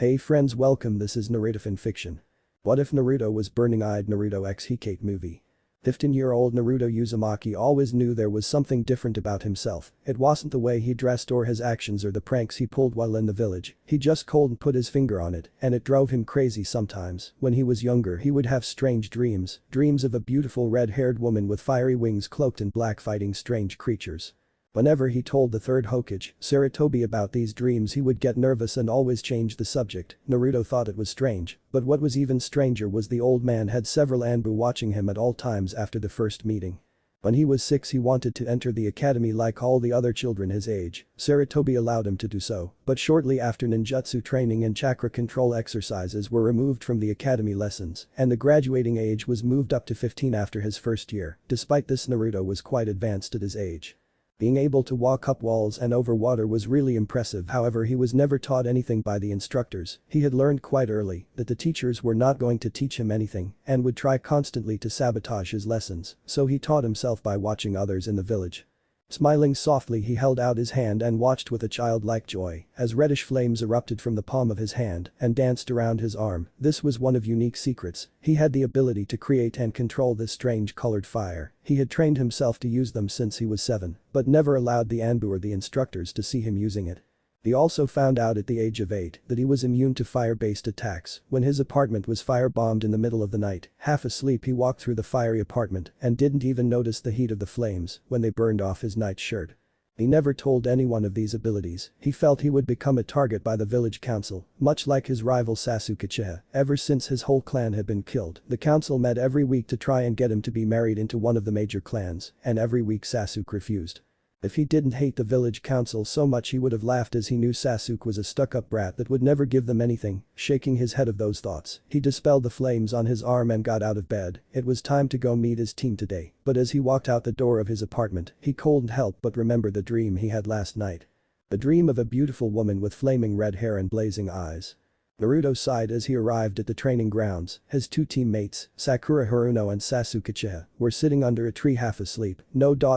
Hey friends, welcome, this is Naruto Fanfiction. What if Naruto was burning-eyed? Naruto x Hecate movie. 15-year-old Naruto Uzumaki always knew there was something different about himself. It wasn't the way he dressed or his actions or the pranks he pulled while in the village. He just couldn't put his finger on it, and it drove him crazy sometimes. When he was younger, he would have strange dreams of a beautiful red-haired woman with fiery wings cloaked in black fighting strange creatures. Whenever he told the third Hokage, Sarutobi, about these dreams, he would get nervous and always change the subject. Naruto thought it was strange, but what was even stranger was the old man had several Anbu watching him at all times after the first meeting. When he was 6, he wanted to enter the academy like all the other children his age. Sarutobi allowed him to do so, but shortly after ninjutsu training and chakra control exercises were removed from the academy lessons, and the graduating age was moved up to 15 after his first year. Despite this, Naruto was quite advanced at his age. Being able to walk up walls and over water was really impressive. However, he was never taught anything by the instructors. He had learned quite early that the teachers were not going to teach him anything and would try constantly to sabotage his lessons, so he taught himself by watching others in the village. Smiling softly, he held out his hand and watched with a childlike joy as reddish flames erupted from the palm of his hand and danced around his arm. This was one of unique secrets. He had the ability to create and control this strange colored fire. He had trained himself to use them since he was 7, but never allowed the Anbu or the instructors to see him using it. He also found out at the age of 8 that he was immune to fire-based attacks. When his apartment was firebombed in the middle of the night, half asleep, he walked through the fiery apartment and didn't even notice the heat of the flames when they burned off his nightshirt. He never told anyone of these abilities. He felt he would become a target by the village council, much like his rival Sasuke Uchiha. Ever since his whole clan had been killed, the council met every week to try and get him to be married into one of the major clans, and every week Sasuke refused. If he didn't hate the village council so much, he would have laughed, as he knew Sasuke was a stuck-up brat that would never give them anything. Shaking his head of those thoughts, he dispelled the flames on his arm and got out of bed. It was time to go meet his team today, but as he walked out the door of his apartment, he couldn't help but remember the dream he had last night. The dream of a beautiful woman with flaming red hair and blazing eyes. Naruto sighed as he arrived at the training grounds. His two teammates, Sakura Haruno and Sasuke Uchiha, were sitting under a tree half asleep,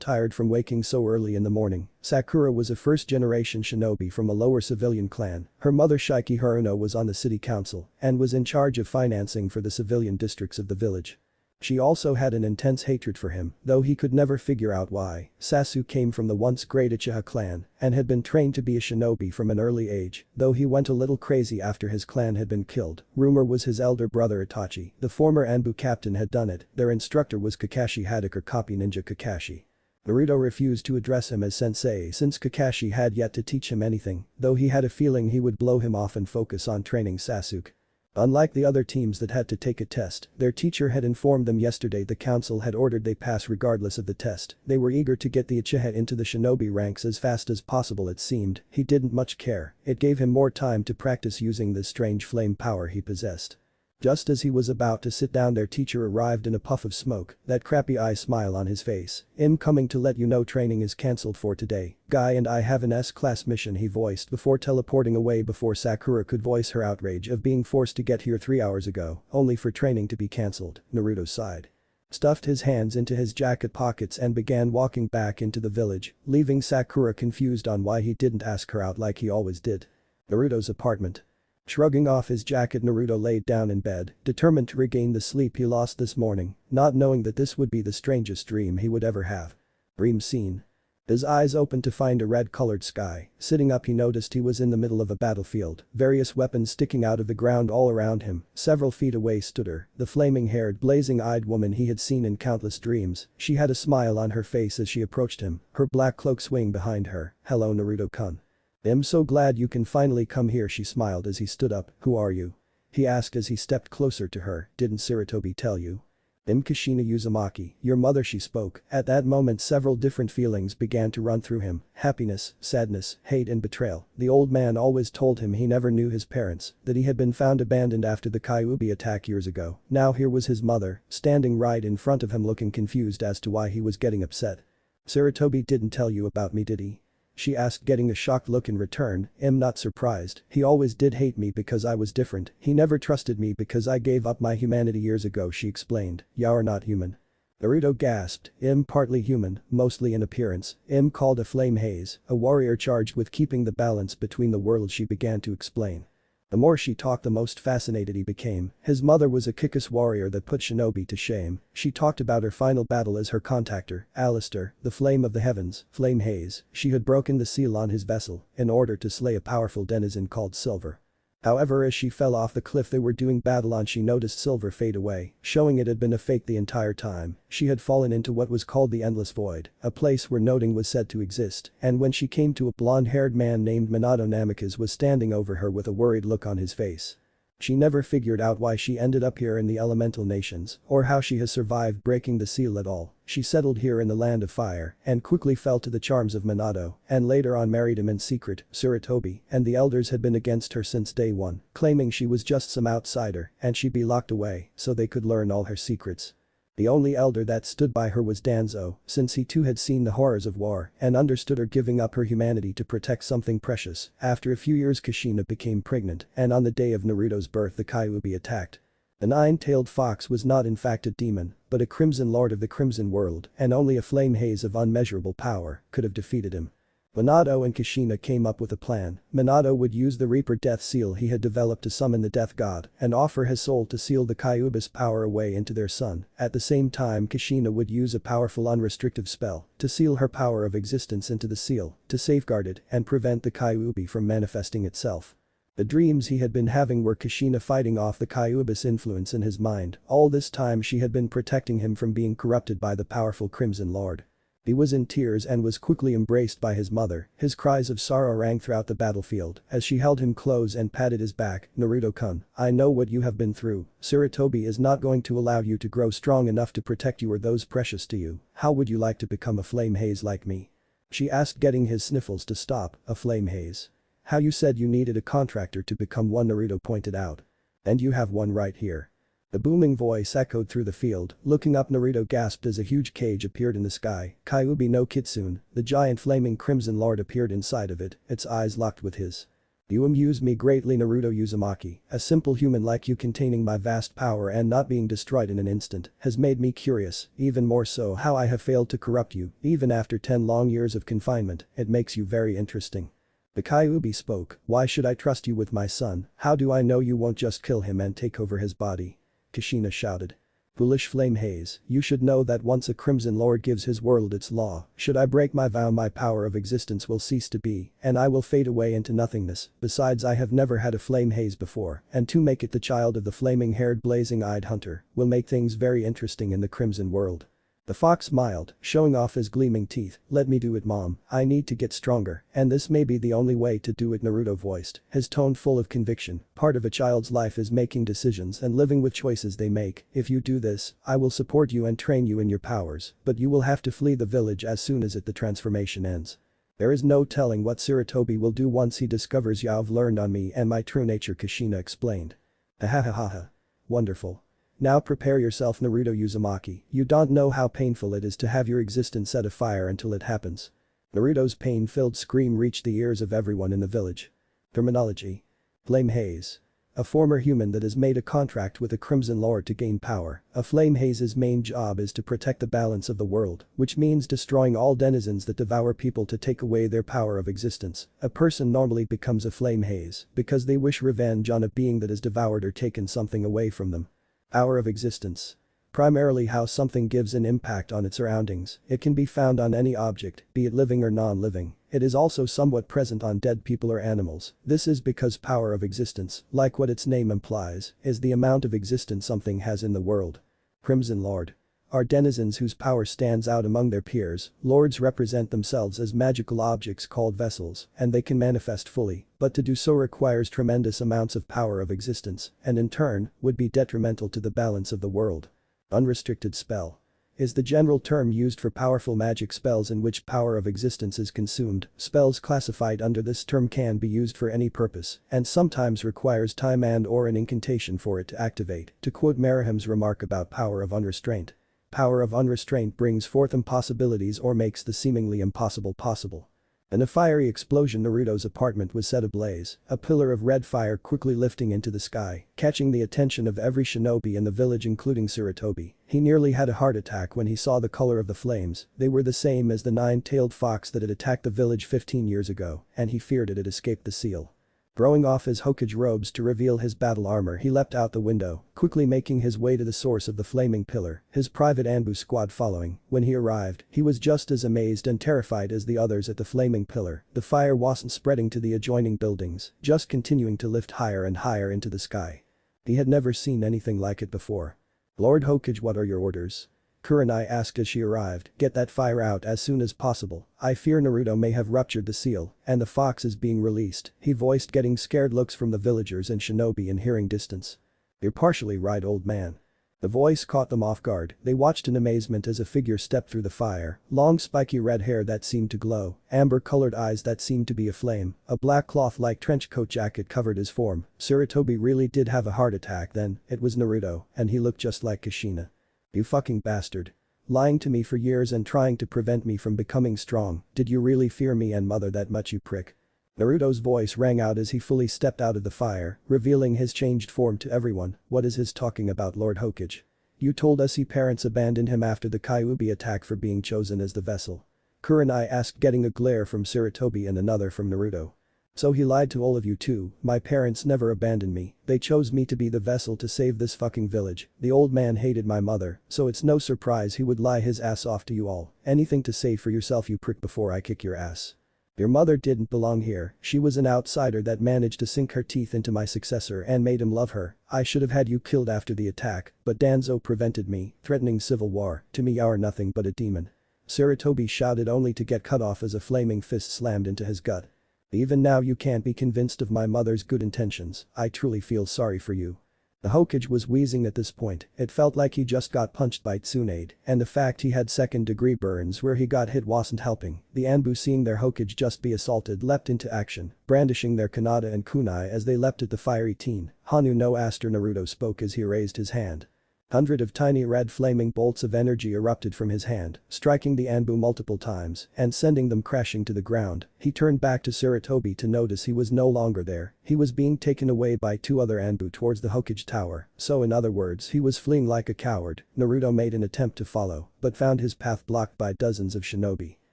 tired from waking so early in the morning. Sakura was a first-generation shinobi from a lower civilian clan. Her mother Shiki Haruno was on the city council and was in charge of financing for the civilian districts of the village. She also had an intense hatred for him, though he could never figure out why. Sasuke came from the once great Uchiha clan and had been trained to be a shinobi from an early age, though he went a little crazy after his clan had been killed. Rumor was his elder brother Itachi, the former Anbu captain, had done it. Their instructor was Kakashi Haddock, or Copy Ninja Kakashi. Naruto refused to address him as sensei since Kakashi had yet to teach him anything, though he had a feeling he would blow him off and focus on training Sasuke. Unlike the other teams that had to take a test, their teacher had informed them yesterday the council had ordered they pass regardless of the test. They were eager to get the Uchiha into the shinobi ranks as fast as possible. It seemed he didn't much care. It gave him more time to practice using this strange flame power he possessed. Just as he was about to sit down, their teacher arrived in a puff of smoke, that crappy eye smile on his face. "I'm coming to let you know training is cancelled for today. Guy and I have an S-class mission," he voiced before teleporting away before Sakura could voice her outrage of being forced to get here 3 hours ago, only for training to be cancelled. Naruto sighed, stuffed his hands into his jacket pockets and began walking back into the village, leaving Sakura confused on why he didn't ask her out like he always did. Naruto's apartment. Shrugging off his jacket, Naruto laid down in bed, determined to regain the sleep he lost this morning, not knowing that this would be the strangest dream he would ever have. Dream scene. His eyes opened to find a red-colored sky. Sitting up, he noticed he was in the middle of a battlefield, various weapons sticking out of the ground all around him. Several feet away stood her, the flaming-haired, blazing-eyed woman he had seen in countless dreams. She had a smile on her face as she approached him, her black cloak swaying behind her. "Hello, Naruto-kun. I'm so glad you can finally come here," she smiled as he stood up. "Who are you?" he asked as he stepped closer to her. "Didn't Sarutobi tell you?" "I'm Kushina Uzumaki, your mother," she spoke. At that moment, several different feelings began to run through him: happiness, sadness, hate and betrayal. The old man always told him he never knew his parents, that he had been found abandoned after the Kyuubi attack years ago. Now here was his mother, standing right in front of him, looking confused as to why he was getting upset. "Sarutobi didn't tell you about me, did he?" she asked, getting a shocked look in return. "I'm not surprised. He always did hate me because I was different. He never trusted me because I gave up my humanity years ago," she explained. "You're not human." Naruto gasped. "I'm partly human, mostly in appearance. I'm called a flame haze, a warrior charged with keeping the balance between the worlds," she began to explain. The more she talked the most fascinated he became. His mother was a kick-ass warrior that put shinobi to shame. She talked about her final battle as her contactor, Alistair, the flame of the heavens, Flame Haze. She had broken the seal on his vessel in order to slay a powerful denizen called Silver. However, as she fell off the cliff they were doing battle on, she noticed Silver fade away, showing it had been a fake the entire time. She had fallen into what was called the Endless Void, a place where nothing was said to exist, and when she came to a blonde-haired man named Minato, Namikaze was standing over her with a worried look on his face. She never figured out why she ended up here in the elemental nations, or how she has survived breaking the seal at all. She settled here in the land of fire, and quickly fell to the charms of Minato, and later on married him in secret. Tsurutobi and the elders had been against her since day one, claiming she was just some outsider and she'd be locked away so they could learn all her secrets. The only elder that stood by her was Danzo, since he too had seen the horrors of war and understood her giving up her humanity to protect something precious. After a few years Kushina became pregnant, and on the day of Naruto's birth the Kyuubi attacked. The nine-tailed fox was not in fact a demon, but a crimson lord of the crimson world, and only a flame haze of unmeasurable power could have defeated him. Minato and Kushina came up with a plan. Minato would use the Reaper Death Seal he had developed to summon the Death God and offer his soul to seal the Kyuubi's power away into their son. At the same time Kushina would use a powerful unrestricted spell to seal her power of existence into the seal, to safeguard it and prevent the Kyuubi from manifesting itself. The dreams he had been having were Kushina fighting off the Kyuubi's influence in his mind. All this time she had been protecting him from being corrupted by the powerful Crimson Lord. He was in tears and was quickly embraced by his mother. His cries of sorrow rang throughout the battlefield as she held him close and patted his back. Naruto-kun, I know what you have been through. Tsurutobi is not going to allow you to grow strong enough to protect you or those precious to you. How would you like to become a flame haze like me? She asked, getting his sniffles to stop. A flame haze? How you said you needed a contractor to become one, Naruto pointed out. And you have one right here. The booming voice echoed through the field. Looking up, Naruto gasped as a huge cage appeared in the sky. Kyuubi no Kitsune, the giant flaming crimson lord, appeared inside of it, its eyes locked with his. You amuse me greatly, Naruto Uzumaki. A simple human like you containing my vast power and not being destroyed in an instant has made me curious, even more so how I have failed to corrupt you, even after 10 long years of confinement. It makes you very interesting. The Kyuubi spoke. Why should I trust you with my son? How do I know you won't just kill him and take over his body? Kushina shouted. Foolish flame haze, you should know that once a crimson lord gives his world its law, should I break my vow my power of existence will cease to be, and I will fade away into nothingness. Besides, I have never had a flame haze before, and to make it the child of the flaming-haired blazing-eyed hunter will make things very interesting in the crimson world. The fox smiled, showing off his gleaming teeth. Let me do it, mom. I need to get stronger, and this may be the only way to do it, Naruto voiced, his tone full of conviction. Part of a child's life is making decisions and living with choices they make. If you do this, I will support you and train you in your powers, but you will have to flee the village as soon as the transformation ends. There is no telling what Tsurutobi will do once he discovers you've learned on me and my true nature, Kushina explained. Ahahaha. Wonderful. Now prepare yourself, Naruto Uzumaki. You don't know how painful it is to have your existence set afire until it happens. Naruto's pain-filled scream reached the ears of everyone in the village. Terminology. Flame haze. A former human that has made a contract with a Crimson Lord to gain power. A flame haze's main job is to protect the balance of the world, which means destroying all denizens that devour people to take away their power of existence. A person normally becomes a flame haze because they wish revenge on a being that has devoured or taken something away from them. Power of existence. Primarily how something gives an impact on its surroundings. It can be found on any object, be it living or non-living. It is also somewhat present on dead people or animals. This is because power of existence, like what its name implies, is the amount of existence something has in the world. Crimson Lord. Are denizens whose power stands out among their peers. Lords represent themselves as magical objects called vessels, and they can manifest fully, but to do so requires tremendous amounts of power of existence, and in turn, would be detrimental to the balance of the world. Unrestricted spell. Is the general term used for powerful magic spells in which power of existence is consumed. Spells classified under this term can be used for any purpose, and sometimes requires time and/or an incantation for it to activate, to quote Maraham's remark about power of unrestraint. Power of unrestraint brings forth impossibilities or makes the seemingly impossible possible. In a fiery explosion, Naruto's apartment was set ablaze, a pillar of red fire quickly lifting into the sky, catching the attention of every shinobi in the village including Tsurutobi. He nearly had a heart attack when he saw the color of the flames. They were the same as the nine-tailed fox that had attacked the village 15 years ago, and he feared it had escaped the seal. Throwing off his Hokage robes to reveal his battle armor, he leapt out the window, quickly making his way to the source of the flaming pillar, his private Anbu squad following. When he arrived, he was just as amazed and terrified as the others at the flaming pillar. The fire wasn't spreading to the adjoining buildings, just continuing to lift higher and higher into the sky. He had never seen anything like it before. "Lord Hokage, what are your orders?" Kurenai asked as she arrived. "Get that fire out as soon as possible. I fear Naruto may have ruptured the seal, and the fox is being released," he voiced, getting scared looks from the villagers and shinobi in hearing distance. "You're partially right, old man." The voice caught them off guard. They watched in amazement as a figure stepped through the fire, long spiky red hair that seemed to glow, amber-colored eyes that seemed to be aflame, a black cloth-like trench coat jacket covered his form. Sarutobi really did have a heart attack then. It was Naruto, and he looked just like Kushina. "You fucking bastard. Lying to me for years and trying to prevent me from becoming strong. Did you really fear me and mother that much, you prick?" Naruto's voice rang out as he fully stepped out of the fire, revealing his changed form to everyone. "What is his talking about, Lord Hokage? You told us his parents abandoned him after the Kyuubi attack for being chosen as the vessel." Kurenai asked, getting a glare from Sarutobi and another from Naruto. "So he lied to all of you too. My parents never abandoned me, they chose me to be the vessel to save this fucking village. The old man hated my mother, so it's no surprise he would lie his ass off to you all. Anything to say for yourself, you prick, before I kick your ass. Your mother didn't belong here, she was an outsider that managed to sink her teeth into my successor and made him love her. I should have had you killed after the attack, but Danzo prevented me, threatening civil war. To me you're nothing but a demon." Sarutobi shouted, only to get cut off as a flaming fist slammed into his gut. "Even now you can't be convinced of my mother's good intentions. I truly feel sorry for you." The Hokage was wheezing at this point. It felt like he just got punched by Tsunade, and the fact he had second-degree burns where he got hit wasn't helping. The Anbu, seeing their Hokage just be assaulted, leapt into action, brandishing their Kanata and kunai as they leapt at the fiery teen. "Hanu no Aster," Naruto spoke as he raised his hand. Hundreds of tiny red flaming bolts of energy erupted from his hand, striking the Anbu multiple times and sending them crashing to the ground. He turned back to Sarutobi to notice he was no longer there. He was being taken away by two other Anbu towards the Hokage tower, so in other words he was fleeing like a coward. Naruto made an attempt to follow, but found his path blocked by dozens of shinobi.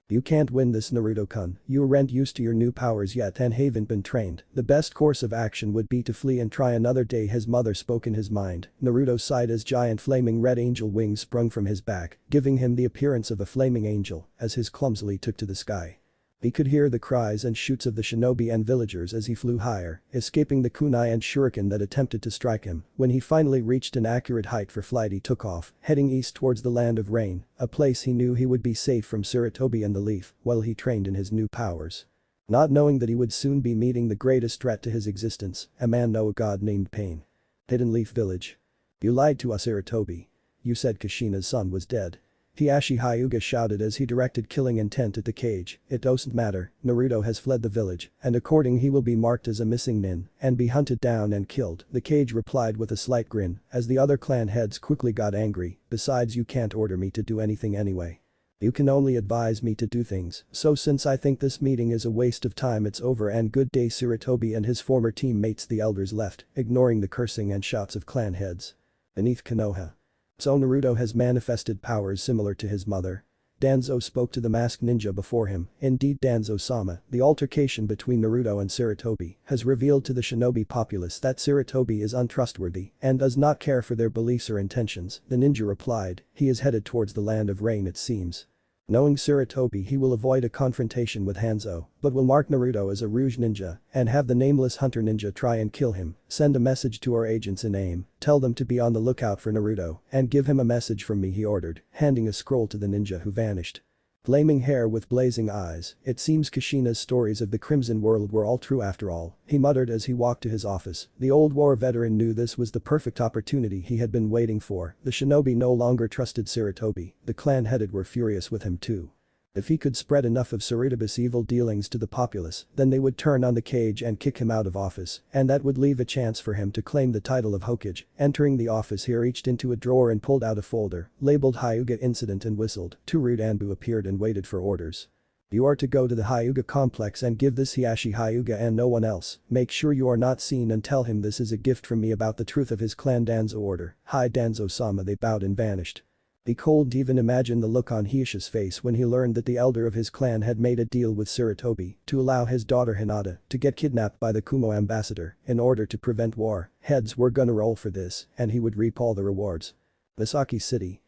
"You can't win this, Naruto-kun. You aren't used to your new powers yet and haven't been trained. The best course of action would be to flee and try another day," his mother spoke in his mind. Naruto sighed as giant flaming red angel wings sprung from his back, giving him the appearance of a flaming angel as his clumsily took to the sky. He could hear the cries and shoots of the shinobi and villagers as he flew higher, escaping the kunai and shuriken that attempted to strike him. When he finally reached an accurate height for flight, he took off, heading east towards the land of rain, a place he knew he would be safe from Sarutobi and the Leaf while he trained in his new powers. Not knowing that he would soon be meeting the greatest threat to his existence, a man, no, a god named Pain. "Hidden Leaf Village. You lied to us, Sarutobi. You said Kushina's son was dead." Hiashi Hyuga shouted as he directed killing intent at the cage. "It doesn't matter, Naruto has fled the village, and according he will be marked as a missing nin and be hunted down and killed." The cage replied with a slight grin as the other clan heads quickly got angry. "Besides, you can't order me to do anything anyway. You can only advise me to do things, so since I think this meeting is a waste of time, it's over and good day." Sarutobi and his former teammates the elders left, ignoring the cursing and shouts of clan heads. Beneath Konoha. "So Naruto has manifested powers similar to his mother?" Danzo spoke to the masked ninja before him. "Indeed, Danzo-sama, the altercation between Naruto and Sarutobi has revealed to the shinobi populace that Sarutobi is untrustworthy and does not care for their beliefs or intentions." The ninja replied. "He is headed towards the land of rain, it seems." Knowing Sarutobi, he will avoid a confrontation with Hanzo, but will mark Naruto as a Rouge ninja and have the nameless hunter ninja try and kill him. "Send a message to our agents in AIM, tell them to be on the lookout for Naruto and give him a message from me," he ordered, handing a scroll to the ninja who vanished. Flaming hair with blazing eyes, "It seems Kushina's stories of the Crimson World were all true after all," he muttered as he walked to his office. The old war veteran knew this was the perfect opportunity he had been waiting for. The shinobi no longer trusted Sarutobi, the clan headed were furious with him too. If he could spread enough of Sarutobi's evil dealings to the populace, then they would turn on the cage and kick him out of office, and that would leave a chance for him to claim the title of Hokage. Entering the office, he reached into a drawer and pulled out a folder, labeled Hyuga Incident, and whistled. Two rude Anbu appeared and waited for orders. "You are to go to the Hyuga complex and give this Hiashi Hyuga and no one else. Make sure you are not seen and tell him this is a gift from me about the truth of his clan." Danzo order. "Hi Danzo-sama." They bowed and vanished. He couldn't even imagine the look on Hiisha's face when he learned that the elder of his clan had made a deal with Sarutobi to allow his daughter Hinata to get kidnapped by the Kumo ambassador in order to prevent war. Heads were gonna roll for this, and he would reap all the rewards. Isekai City.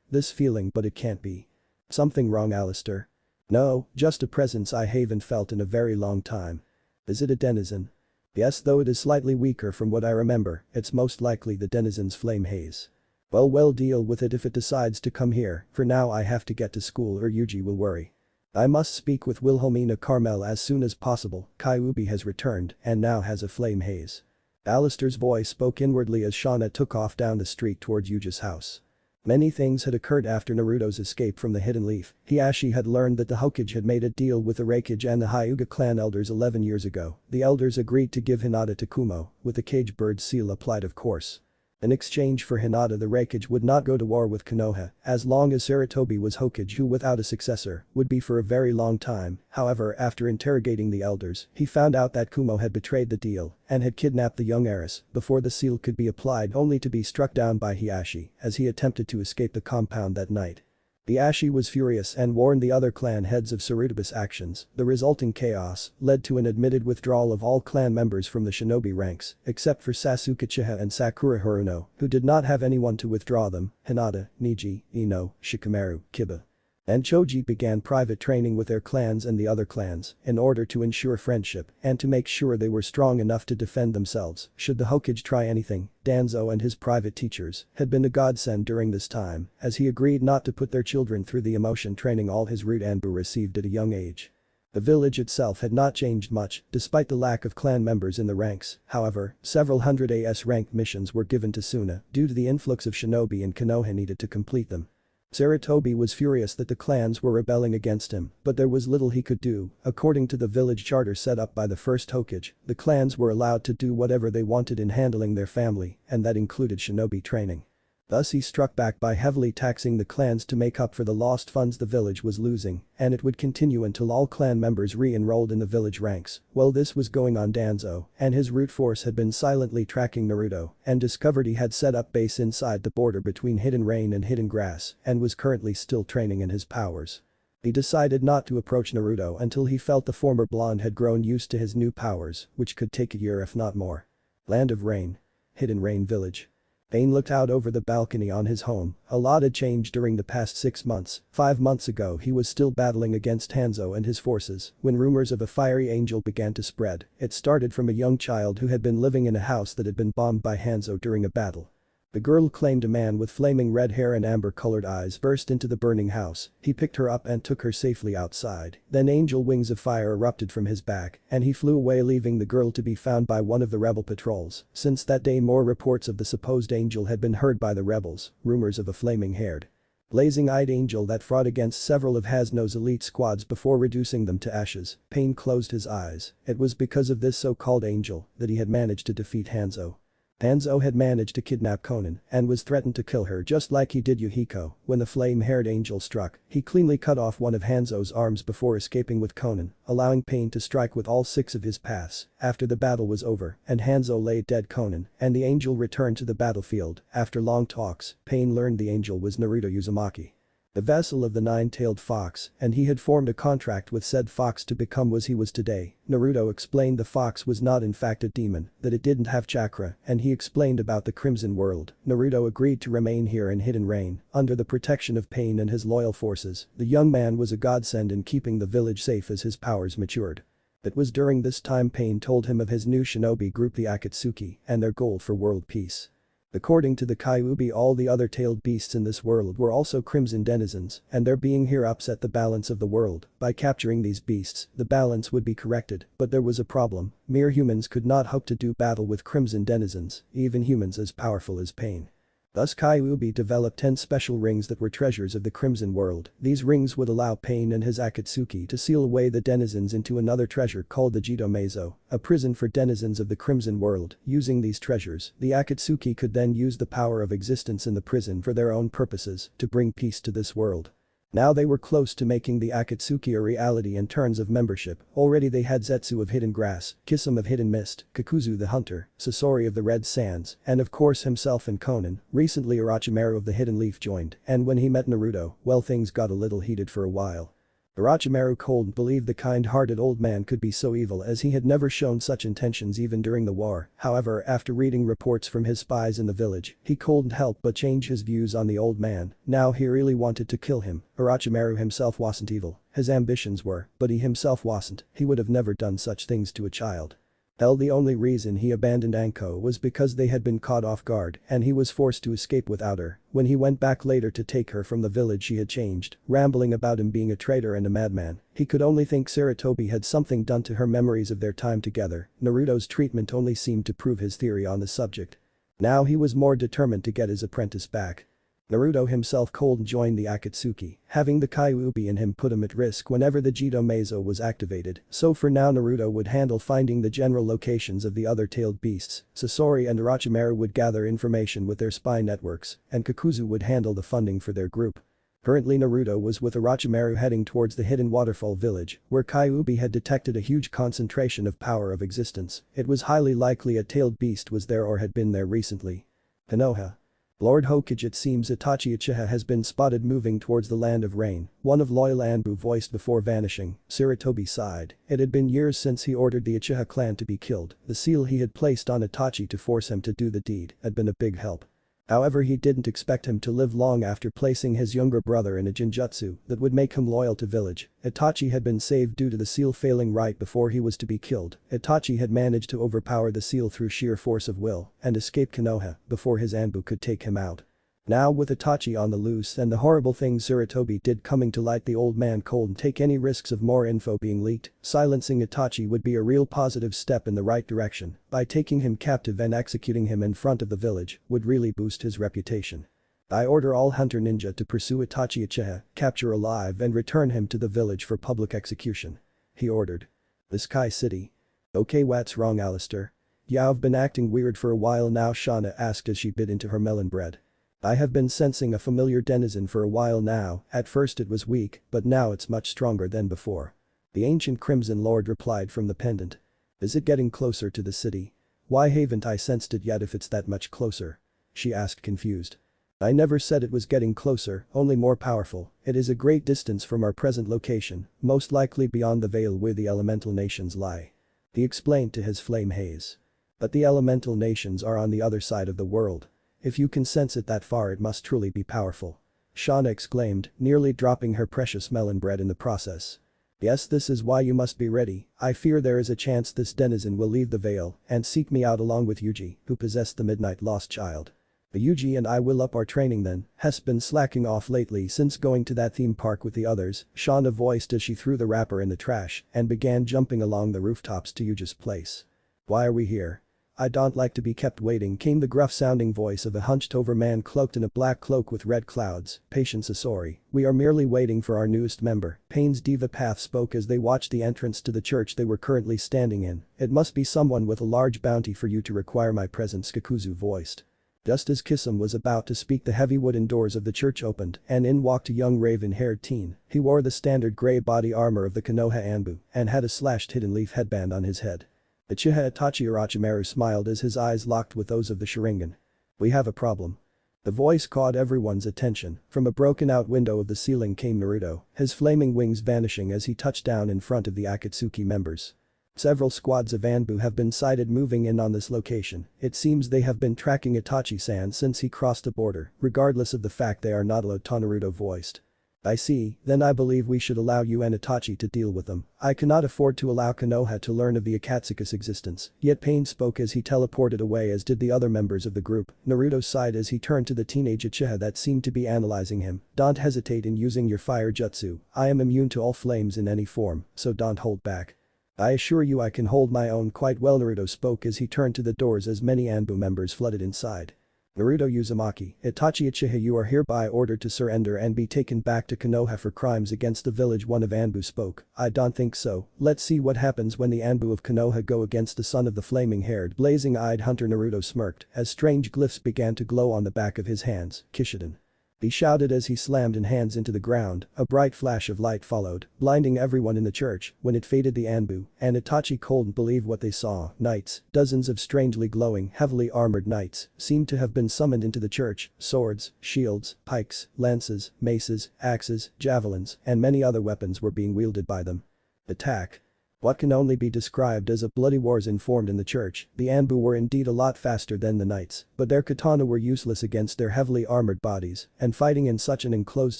This feeling, but it can't be. Something wrong, Alistair? No, just a presence I haven't felt in a very long time. Is it a denizen? Yes, though it is slightly weaker from what I remember, it's most likely the denizen's flame haze. Well, deal with it if it decides to come here. For now I have to get to school or Yuji will worry. I must speak with Wilhelmina Carmel as soon as possible. Kyuubi has returned and now has a flame haze. Alistair's voice spoke inwardly as Shauna took off down the street towards Yuji's house. Many things had occurred after Naruto's escape from the Hidden Leaf. Hiashi had learned that the Hokage had made a deal with the Raikage and the Hyuga clan elders 11 years ago. The elders agreed to give Hinata to Kumo, with the cage bird seal applied of course. In exchange for Hinata, the Raikage would not go to war with Konoha as long as Sarutobi was Hokage, who without a successor would be for a very long time. However, after interrogating the elders, he found out that Kumo had betrayed the deal and had kidnapped the young heiress before the seal could be applied, only to be struck down by Hiashi as he attempted to escape the compound that night. Hiashi was furious and warned the other clan heads of Sarutobi's actions. The resulting chaos led to an admitted withdrawal of all clan members from the shinobi ranks, except for Sasuke Uchiha and Sakura Haruno, who did not have anyone to withdraw them. Hinata, Niji, Ino, Shikamaru, Kiba, and Choji began private training with their clans and the other clans in order to ensure friendship and to make sure they were strong enough to defend themselves should the Hokage try anything. Danzo and his private teachers had been a godsend during this time as he agreed not to put their children through the emotion training all his root Anbu received at a young age. The village itself had not changed much despite the lack of clan members in the ranks. However, several hundred AS ranked missions were given to Suna due to the influx of shinobi and Konoha needed to complete them. Sarutobi was furious that the clans were rebelling against him, but there was little he could do. According to the village charter set up by the first Hokage, the clans were allowed to do whatever they wanted in handling their family, and that included shinobi training. Thus he struck back by heavily taxing the clans to make up for the lost funds the village was losing, and it would continue until all clan members re-enrolled in the village ranks. While this was going on, Danzo and his root force had been silently tracking Naruto and discovered he had set up base inside the border between Hidden Rain and Hidden Grass and was currently still training in his powers. He decided not to approach Naruto until he felt the former blonde had grown used to his new powers, which could take a year if not more. Land of Rain. Hidden Rain Village. Pain looked out over the balcony on his home. A lot had changed during the past 6 months. 5 months ago he was still battling against Hanzo and his forces when rumors of a fiery angel began to spread. It started from a young child who had been living in a house that had been bombed by Hanzo during a battle. The girl claimed a man with flaming red hair and amber-colored eyes burst into the burning house. He picked her up and took her safely outside. Then angel wings of fire erupted from his back and he flew away, leaving the girl to be found by one of the rebel patrols. Since that day more reports of the supposed angel had been heard by the rebels, rumors of a flaming-haired, blazing-eyed angel that fought against several of Hasno's elite squads before reducing them to ashes. Pain closed his eyes. It was because of this so-called angel that he had managed to defeat Hanzo. Danzo had managed to kidnap Konan and was threatened to kill her just like he did Yuhiko. When the flame-haired angel struck, he cleanly cut off one of Hanzo's arms before escaping with Konan, allowing Pain to strike with all 6 of his paths. After the battle was over and Hanzo lay dead, Konan and the angel returned to the battlefield. After long talks, Pain learned the angel was Naruto Uzumaki, the vessel of the nine-tailed fox, and he had formed a contract with said fox to become what he was today. Naruto explained the fox was not in fact a demon, that it didn't have chakra, and he explained about the Crimson World. Naruto agreed to remain here in Hidden Rain, under the protection of Pain and his loyal forces. The young man was a godsend in keeping the village safe as his powers matured. It was during this time Pain told him of his new shinobi group, the Akatsuki, and their goal for world peace. According to the Kyuubi, all the other tailed beasts in this world were also crimson denizens, and their being here upset the balance of the world. By capturing these beasts, the balance would be corrected, but there was a problem. Mere humans could not hope to do battle with crimson denizens, even humans as powerful as Pain. Thus Kyuubi developed 10 special rings that were treasures of the Crimson World. These rings would allow Pain and his Akatsuki to seal away the denizens into another treasure called the Jito Meizo, a prison for denizens of the Crimson World. Using these treasures, the Akatsuki could then use the power of existence in the prison for their own purposes to bring peace to this world. Now they were close to making the Akatsuki a reality in terms of membership. Already they had Zetsu of Hidden Grass, Kisame of Hidden Mist, Kakuzu the Hunter, Sasori of the Red Sands, and of course himself and Conan. Recently Orochimaru of the Hidden Leaf joined, and when he met Naruto, well, things got a little heated for a while. Orochimaru couldn't believe the kind-hearted old man could be so evil, as he had never shown such intentions even during the war. However, after reading reports from his spies in the village, he couldn't help but change his views on the old man. Now he really wanted to kill him. Orochimaru himself wasn't evil. His ambitions were, but he himself wasn't. He would have never done such things to a child. Hell, the only reason he abandoned Anko was because they had been caught off guard and he was forced to escape without her. When he went back later to take her from the village, she had changed, rambling about him being a traitor and a madman. He could only think Sarutobi had something done to her memories of their time together. Naruto's treatment only seemed to prove his theory on the subject. Now he was more determined to get his apprentice back. Naruto himself couldn't join the Akatsuki, having the Kyuubi in him put him at risk whenever the Jito Meizo was activated, so for now Naruto would handle finding the general locations of the other tailed beasts. Sasori and Orochimaru would gather information with their spy networks, and Kakuzu would handle the funding for their group. Currently Naruto was with Orochimaru heading towards the hidden waterfall village, where Kyuubi had detected a huge concentration of power of existence. It was highly likely a tailed beast was there or had been there recently. Konoha. Lord Hokage, it seems Itachi Uchiha has been spotted moving towards the land of rain, one of loyal Anbu voiced before vanishing. Sarutobi sighed. It had been years since he ordered the Uchiha clan to be killed. The seal he had placed on Itachi to force him to do the deed had been a big help. However, he didn't expect him to live long after placing his younger brother in a genjutsu that would make him loyal to village. Itachi had been saved due to the seal failing right before he was to be killed. Itachi had managed to overpower the seal through sheer force of will and escape Konoha before his Anbu could take him out. Now with Itachi on the loose and the horrible things Sarutobi did coming to light, the old man couldn't take any risks of more info being leaked. Silencing Itachi would be a real positive step in the right direction. By taking him captive and executing him in front of the village would really boost his reputation. I order all hunter ninja to pursue Itachi Uchiha, capture alive and return him to the village for public execution. He ordered. Isekai City. Okay, what's wrong, Alistair? Yeah, I've been acting weird for a while now, Shauna asked as she bit into her melon bread. I have been sensing a familiar denizen for a while now. At first it was weak, but now it's much stronger than before. The ancient Crimson Lord replied from the pendant. Is it getting closer to the city? Why haven't I sensed it yet if it's that much closer? She asked, confused. I never said it was getting closer, only more powerful. It is a great distance from our present location, most likely beyond the veil where the elemental nations lie. He explained to his flame haze. But the elemental nations are on the other side of the world. If you can sense it that far, it must truly be powerful. Shauna exclaimed, nearly dropping her precious melon bread in the process. Yes, this is why you must be ready. I fear there is a chance this denizen will leave the veil and seek me out along with Yuji, who possessed the Midnight Lost Child. Yuji and I will up our training then. Has been slacking off lately since going to that theme park with the others, Shauna voiced as she threw the wrapper in the trash and began jumping along the rooftops to Yuji's place. Why are we here? I don't like to be kept waiting, came the gruff-sounding voice of a hunched-over man cloaked in a black cloak with red clouds. Patience Sasori. We are merely waiting for our newest member. Pain's Diva Path spoke as they watched the entrance to the church they were currently standing in. It must be someone with a large bounty for you to require my presence, Kakuzu voiced. Just as Kisame was about to speak, the heavy wooden doors of the church opened and in walked a young raven-haired teen. He wore the standard grey body armor of the Konoha Anbu and had a slashed hidden leaf headband on his head. Uchiha Itachi Orochimaru smiled as his eyes locked with those of the Sharingan. We have a problem. The voice caught everyone's attention. From a broken-out window of the ceiling came Naruto, his flaming wings vanishing as he touched down in front of the Akatsuki members. Several squads of Anbu have been sighted moving in on this location. It seems they have been tracking Itachi-san since he crossed the border, regardless of the fact they are not allowed to, Naruto voiced. I see, then I believe we should allow you and Itachi to deal with them. I cannot afford to allow Konoha to learn of the Akatsuki's existence. Yet Pain spoke as he teleported away, as did the other members of the group. Naruto sighed as he turned to the teenage Uchiha that seemed to be analyzing him. Don't hesitate in using your fire jutsu. I am immune to all flames in any form, so don't hold back. I assure you I can hold my own quite well, Naruto spoke as he turned to the doors as many Anbu members flooded inside. Naruto Uzumaki, Itachi Uchiha, you are hereby ordered to surrender and be taken back to Konoha for crimes against the village, one of Anbu spoke. I don't think so. Let's see what happens when the Anbu of Konoha go against the son of the flaming-haired, blazing-eyed hunter. Naruto smirked as strange glyphs began to glow on the back of his hands. Kishiden. He shouted as he slammed his hands into the ground. A bright flash of light followed, blinding everyone in the church. When it faded, the Anbu and Itachi couldn't believe what they saw. Knights, dozens of strangely glowing, heavily armored knights, seemed to have been summoned into the church. Swords, shields, pikes, lances, maces, axes, javelins, and many other weapons were being wielded by them. Attack. What can only be described as a bloody wars informed in the church. The Anbu were indeed a lot faster than the knights, but their katana were useless against their heavily armored bodies, and fighting in such an enclosed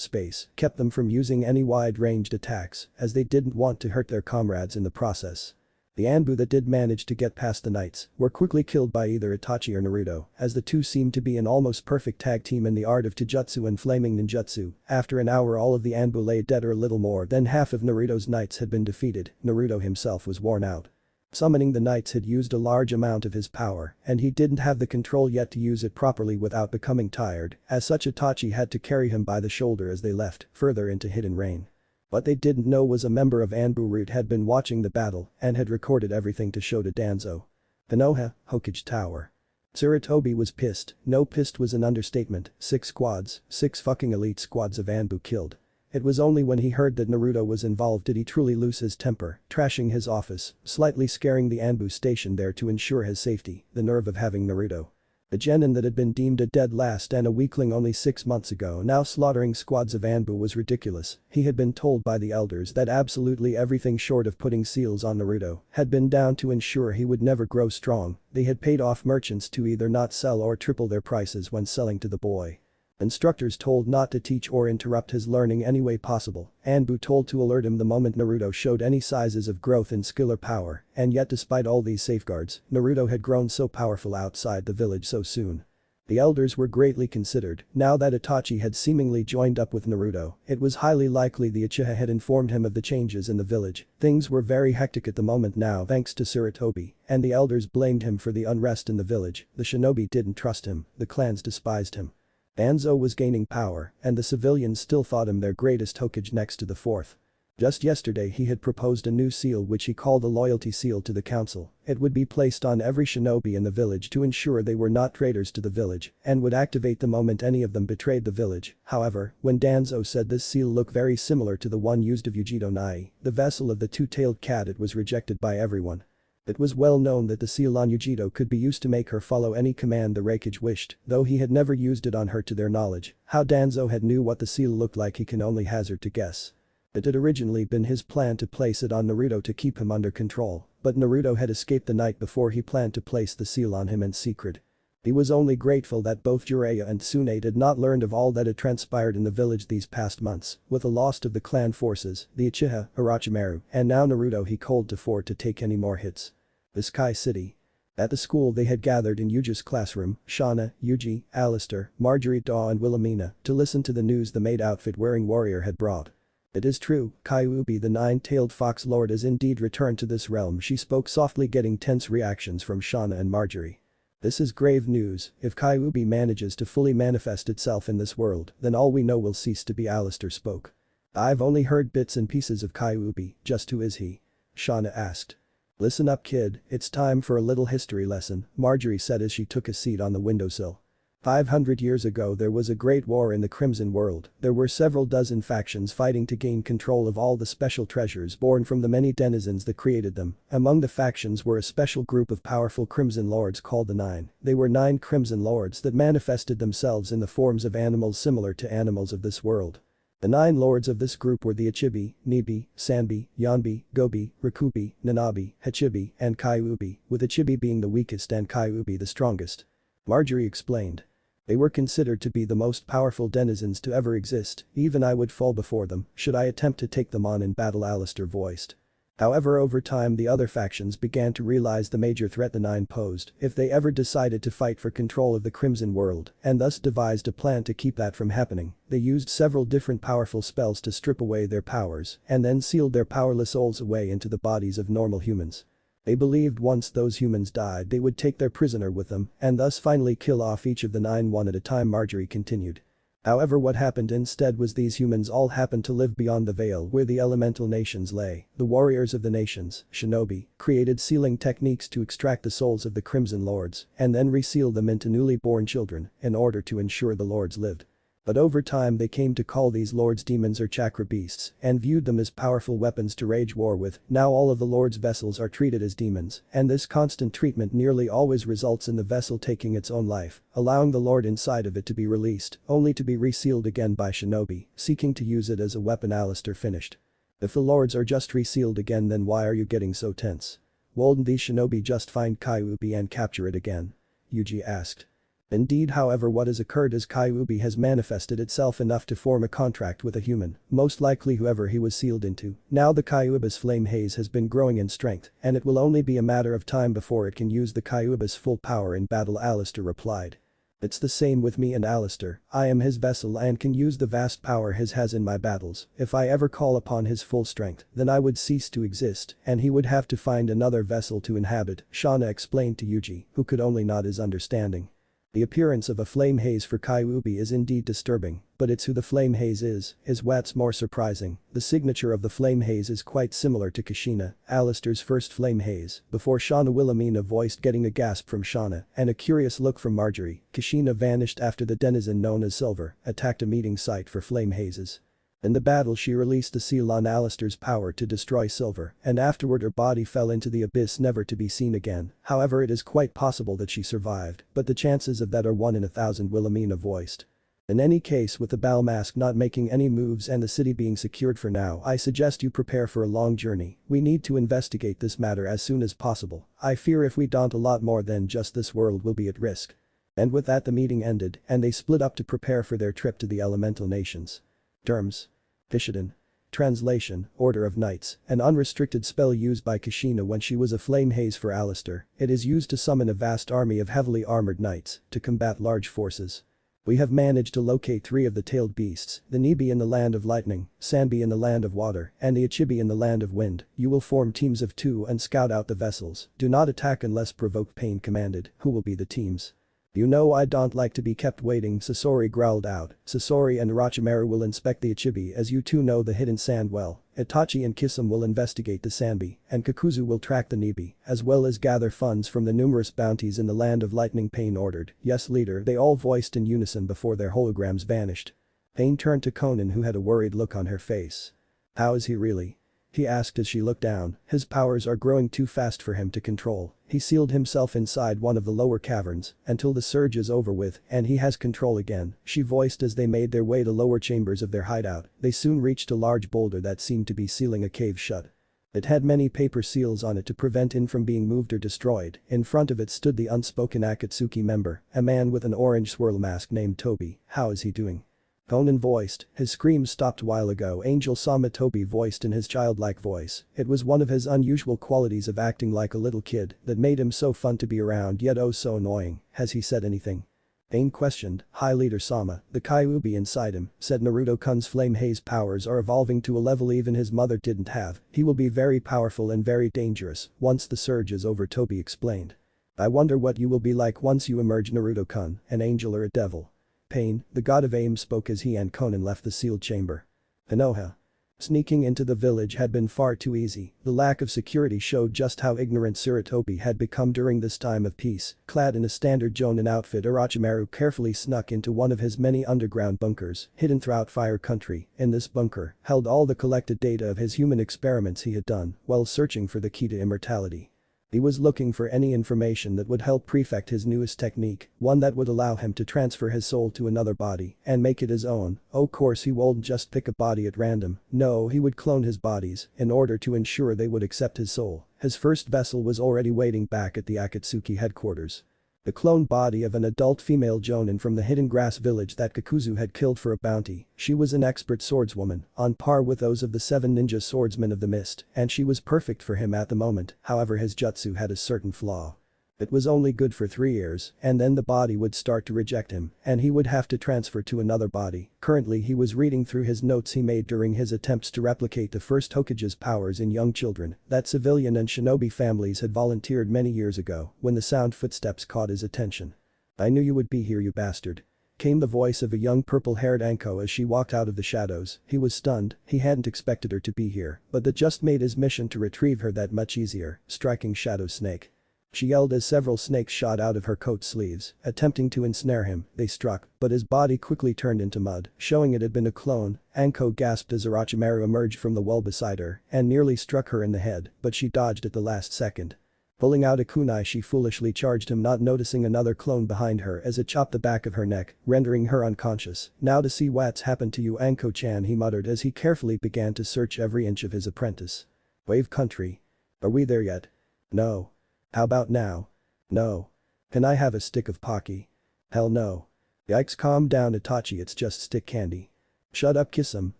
space kept them from using any wide-ranged attacks, as they didn't want to hurt their comrades in the process. The Anbu that did manage to get past the knights were quickly killed by either Itachi or Naruto, as the two seemed to be an almost perfect tag team in the art of Taijutsu and flaming ninjutsu. After an hour, all of the Anbu lay dead, or a little more than half of Naruto's knights had been defeated. Naruto himself was worn out. Summoning the knights had used a large amount of his power, and he didn't have the control yet to use it properly without becoming tired. As such, Itachi had to carry him by the shoulder as they left further into hidden rain. What they didn't know was a member of Anbu Root had been watching the battle and had recorded everything to show to Danzo. Konoha, Hokage Tower. Tsurutobi was pissed. No, pissed was an understatement. 6 squads, 6 fucking elite squads of Anbu killed. It was only when he heard that Naruto was involved did he truly lose his temper, trashing his office, slightly scaring the Anbu stationed there to ensure his safety. The nerve of having Naruto, a genin that had been deemed a dead last and a weakling only 6 months ago, now slaughtering squads of Anbu, was ridiculous. He had been told by the elders that absolutely everything short of putting seals on Naruto had been down to ensure he would never grow strong. They had paid off merchants to either not sell or triple their prices when selling to the boy. Instructors told not to teach or interrupt his learning any way possible. Anbu told to alert him the moment Naruto showed any sizes of growth in skill or power, and yet despite all these safeguards, Naruto had grown so powerful outside the village so soon. The elders were greatly considered. Now that Itachi had seemingly joined up with Naruto, it was highly likely the Uchiha had informed him of the changes in the village. Things were very hectic at the moment now thanks to Tsurutobi, and the elders blamed him for the unrest in the village. The shinobi didn't trust him, the clans despised him. Danzo was gaining power, and the civilians still thought him their greatest Hokage next to the 4th. Just yesterday he had proposed a new seal which he called the loyalty seal to the council. It would be placed on every shinobi in the village to ensure they were not traitors to the village and would activate the moment any of them betrayed the village. However, when Danzo said this seal looked very similar to the one used of Yujito Nai, the vessel of the two-tailed cat, it was rejected by everyone. It was well known that the seal on Yujito could be used to make her follow any command the Raikage wished, though he had never used it on her to their knowledge. How Danzo had knew what the seal looked like he can only hazard to guess. It had originally been his plan to place it on Naruto to keep him under control, but Naruto had escaped the night before he planned to place the seal on him in secret. He was only grateful that both Jiraiya and Tsunade had not learned of all that had transpired in the village these past months. With the loss of the clan forces, the Uchiha, Orochimaru, and now Naruto, he couldn't afford to take any more hits. Isekai City. At the school they had gathered in Yuji's classroom, Shauna, Yuji, Alistair, Marjorie Daw and Wilhelmina, to listen to the news the maid outfit-wearing warrior had brought. It is true, Kyuubi the nine-tailed fox lord is indeed returned to this realm, she spoke softly, getting tense reactions from Shauna and Marjorie. This is grave news. If Kyuubi manages to fully manifest itself in this world, then all we know will cease to be. Alistair spoke. I've only heard bits and pieces of Kyuubi, just who is he? Shauna asked. Listen up, kid, it's time for a little history lesson, Marjorie said as she took a seat on the windowsill. 500 years ago there was a great war in the Crimson World. There were several dozen factions fighting to gain control of all the special treasures born from the many denizens that created them. Among the factions were a special group of powerful Crimson Lords called the Nine. They were 9 Crimson Lords that manifested themselves in the forms of animals similar to animals of this world. The 9 lords of this group were the Ichibi, Nibi, Sanbi, Yanbi, Gobi, Rikubi, Nanabi, Hachibi, and Kyuubi, with Ichibi being the weakest and Kyuubi the strongest. Marjorie explained. They were considered to be the most powerful denizens to ever exist, even I would fall before them should I attempt to take them on in battle, Alistair voiced. However, over time the other factions began to realize the major threat the Nine posed if they ever decided to fight for control of the Crimson World, and thus devised a plan to keep that from happening. They used several different powerful spells to strip away their powers and then sealed their powerless souls away into the bodies of normal humans. They believed once those humans died they would take their prisoner with them and thus finally kill off each of the 9 one at a time, Marjorie continued. However, what happened instead was these humans all happened to live beyond the veil where the elemental nations lay. The warriors of the nations, shinobi, created sealing techniques to extract the souls of the Crimson Lords and then reseal them into newly born children in order to ensure the lords lived. But over time they came to call these lords demons or chakra beasts and viewed them as powerful weapons to wage war with. Now all of the lord's vessels are treated as demons, and this constant treatment nearly always results in the vessel taking its own life, allowing the lord inside of it to be released, only to be resealed again by shinobi, seeking to use it as a weapon. Alistair finished. If the lords are just resealed again, then why are you getting so tense? Wouldn't these shinobi just find Kyuubi and capture it again? Yuji asked. Indeed, however, what has occurred is Kyuubi has manifested itself enough to form a contract with a human, most likely whoever he was sealed into. Now the Kyuubi's flame haze has been growing in strength, and it will only be a matter of time before it can use the Kyuubi's full power in battle, Alistair replied. It's the same with me and Alistair. I am his vessel and can use the vast power his has in my battles. If I ever call upon his full strength, then I would cease to exist and he would have to find another vessel to inhabit, Shauna explained to Yuji, who could only nod his understanding. The appearance of a flame haze for Kyuubi is indeed disturbing, but it's who the flame haze is what's more surprising. The signature of the flame haze is quite similar to Kushina, Alistair's first flame haze. Before Shauna Wilhelmina voiced getting a gasp from Shauna and a curious look from Marjorie, Kushina vanished after the denizen known as Silver attacked a meeting site for flame hazes. In the battle she released the seal on Alistair's power to destroy Silver, and afterward her body fell into the abyss never to be seen again. However, it is quite possible that she survived, but the chances of that are 1 in 1,000, Wilhelmina voiced. In any case, with the Bal mask not making any moves and the city being secured for now, I suggest you prepare for a long journey. We need to investigate this matter as soon as possible. I fear if we don't, a lot more than just this world will be at risk. And with that the meeting ended and they split up to prepare for their trip to the elemental nations. Terms. Ishiden. Translation, Order of Knights, an unrestricted spell used by Kushina when she was a flame haze for Alistair. It is used to summon a vast army of heavily armored knights to combat large forces. We have managed to locate 3 of the tailed beasts, the Nibi in the land of lightning, Sanbi in the land of water, and the Ichibi in the land of wind. You will form teams of 2 and scout out the vessels. Do not attack unless provoked, Pain commanded. Who will be the teams? You know I don't like to be kept waiting, Sasori growled out. Sasori and Orochimaru will inspect the Ichibi as you two know the hidden sand well. Itachi and Kisame will investigate the Sanbi, and Kakuzu will track the Nibi, as well as gather funds from the numerous bounties in the land of lightning, Pain ordered. Yes, leader, they all voiced in unison before their holograms vanished. Pain turned to Conan, who had a worried look on her face. How is he really? He asked as she looked down. His powers are growing too fast for him to control. He sealed himself inside one of the lower caverns until the surge is over with and he has control again, she voiced as they made their way to lower chambers of their hideout. They soon reached a large boulder that seemed to be sealing a cave shut. It had many paper seals on it to prevent it from being moved or destroyed. In front of it stood the unspoken Akatsuki member, a man with an orange swirl mask named Toby. How is he doing? Conan voiced, his screams stopped a while ago. Angel Sama, Toby voiced in his childlike voice. It was one of his unusual qualities of acting like a little kid that made him so fun to be around yet oh so annoying. Has he said anything? Ain questioned. Hi leader Sama, the Kyuubi inside him, said Naruto-kun's flame haze powers are evolving to a level even his mother didn't have. He will be very powerful and very dangerous once the surge is over, Toby explained. I wonder what you will be like once you emerge, Naruto-kun, an angel or a devil. Pain, the god of aim, spoke as he and Conan left the sealed chamber. Konoha. Sneaking into the village had been far too easy. The lack of security showed just how ignorant Tsurutobi had become during this time of peace. Clad in a standard Jonin outfit, Orochimaru carefully snuck into one of his many underground bunkers hidden throughout Fire Country. In this bunker held all the collected data of his human experiments he had done while searching for the key to immortality. He was looking for any information that would help perfect his newest technique, one that would allow him to transfer his soul to another body and make it his own. Of course he wouldn't just pick a body at random, no, he would clone his bodies in order to ensure they would accept his soul. His first vessel was already waiting back at the Akatsuki headquarters. The cloned body of an adult female Jonin from the hidden grass village that Kakuzu had killed for a bounty. She was an expert swordswoman, on par with those of the 7 ninja swordsmen of the mist, and she was perfect for him at the moment. However, his jutsu had a certain flaw. It was only good for 3 years, and then the body would start to reject him, and he would have to transfer to another body. Currently he was reading through his notes he made during his attempts to replicate the first Hokage's powers in young children that civilian and shinobi families had volunteered many years ago when the sound footsteps caught his attention. I knew you would be here, you bastard. Came the voice of a young purple-haired Anko as she walked out of the shadows. He was stunned, he hadn't expected her to be here, but that just made his mission to retrieve her that much easier, striking Shadow Snake. She yelled as several snakes shot out of her coat sleeves, attempting to ensnare him. They struck, but his body quickly turned into mud, showing it had been a clone. Anko gasped as Orochimaru emerged from the well beside her and nearly struck her in the head, but she dodged at the last second. Pulling out a kunai, she foolishly charged him, not noticing another clone behind her as it chopped the back of her neck, rendering her unconscious. "Now to see what's happened to you, Anko-chan," he muttered as he carefully began to search every inch of his apprentice. Wave country. Are we there yet? No. How about now? No. Can I have a stick of Pocky? Hell no. Yikes, calm down Itachi, it's just stick candy. Shut up, kiss him,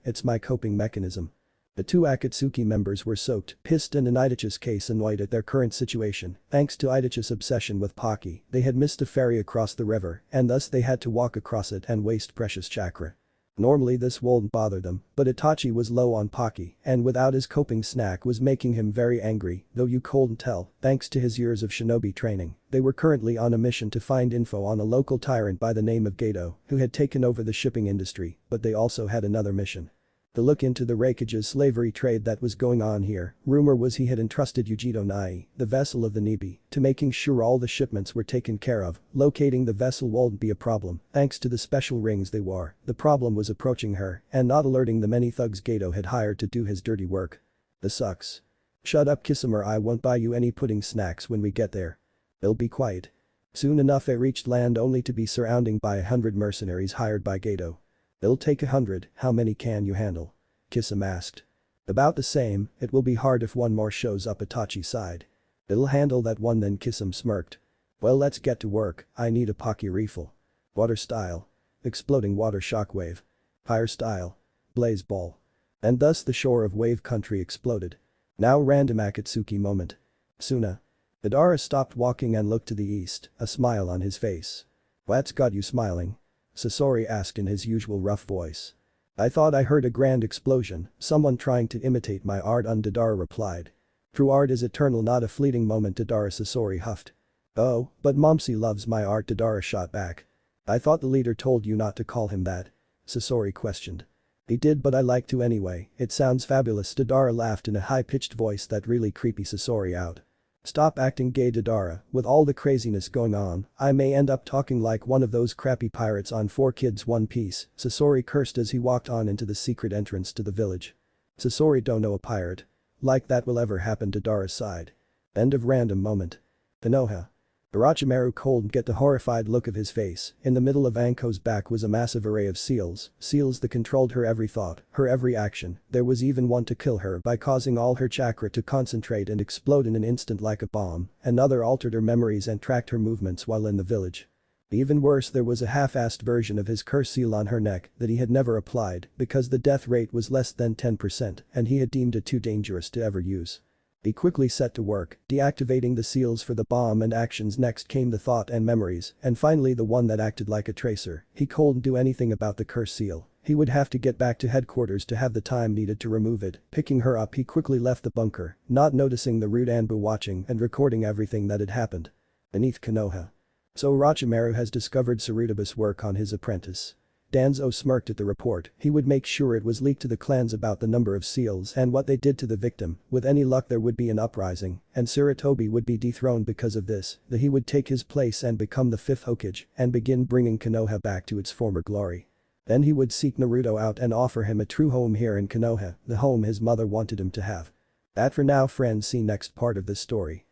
it's my coping mechanism. The two Akatsuki members were soaked, pissed and in Itachi's case annoyed at their current situation. Thanks to Itachi's obsession with Pocky, they had missed a ferry across the river and thus they had to walk across it and waste precious chakra. Normally this wouldn't bother them, but Itachi was low on Pocky and without his coping snack was making him very angry, though you couldn't tell, thanks to his years of shinobi training. They were currently on a mission to find info on a local tyrant by the name of Gato, who had taken over the shipping industry, but they also had another mission. To look into the Raikage's slavery trade that was going on here. Rumor was he had entrusted Yujito Nai, the vessel of the Nibi, to making sure all the shipments were taken care of. Locating the vessel wouldn't be a problem, thanks to the special rings they wore. The problem was approaching her and not alerting the many thugs Gato had hired to do his dirty work. This sucks. Shut up, kiss him, or I won't buy you any pudding snacks when we get there. They'll be quiet. Soon enough it reached land only to be surrounded by 100 mercenaries hired by Gato. "It'll take 100, how many can you handle?" Kisum asked. "About the same, it will be hard if one more shows up," Itachi sighed. "It'll handle that one then," Kisum smirked. "Well, let's get to work, I need a Pocky refill." Water style. Exploding water shockwave. Fire style. Blaze ball. And thus the shore of wave country exploded. Now random Akatsuki moment. Suna. Madara stopped walking and looked to the east, a smile on his face. "What's got you smiling?" Sasori asked in his usual rough voice. "I thought I heard a grand explosion, someone trying to imitate my art," Dadara replied. "True art is eternal, not a fleeting moment," Dadara Sasori huffed. "Oh, but Momsy loves my art," Dadara shot back. "I thought the leader told you not to call him that?" Sasori questioned. "He did, but I like to anyway, it sounds fabulous." Dadara laughed in a high-pitched voice that really creeped Sasori out. "Stop acting gay, Dadara, with all the craziness going on, I may end up talking like one of those crappy pirates on 4Kids One Piece," Sasori cursed as he walked on into the secret entrance to the village. "Sasori don't know a pirate. Like that will ever happen," Dadara sighed. End of random moment. Konoha. Orochimaru couldn't get the horrified look of his face. In the middle of Anko's back was a massive array of seals that controlled her every thought, her every action. There was even one to kill her by causing all her chakra to concentrate and explode in an instant like a bomb. Another altered her memories and tracked her movements while in the village. Even worse, there was a half-assed version of his curse seal on her neck that he had never applied because the death rate was less than 10% and he had deemed it too dangerous to ever use. He quickly set to work, deactivating the seals for the bomb and actions. Next came the thought and memories, and finally the one that acted like a tracer. He couldn't do anything about the curse seal. He would have to get back to headquarters to have the time needed to remove it. Picking her up, he quickly left the bunker, not noticing the rude Anbu watching and recording everything that had happened. Beneath Konoha. So Orochimaru has discovered Sarutobi's work on his apprentice. Danzo smirked at the report. He would make sure it was leaked to the clans about the number of seals and what they did to the victim. With any luck there would be an uprising, and Sarutobi would be dethroned because of this. That he would take his place and become the 5th Hokage and begin bringing Konoha back to its former glory. Then he would seek Naruto out and offer him a true home here in Konoha, the home his mother wanted him to have. That for now, friends, see next part of this story.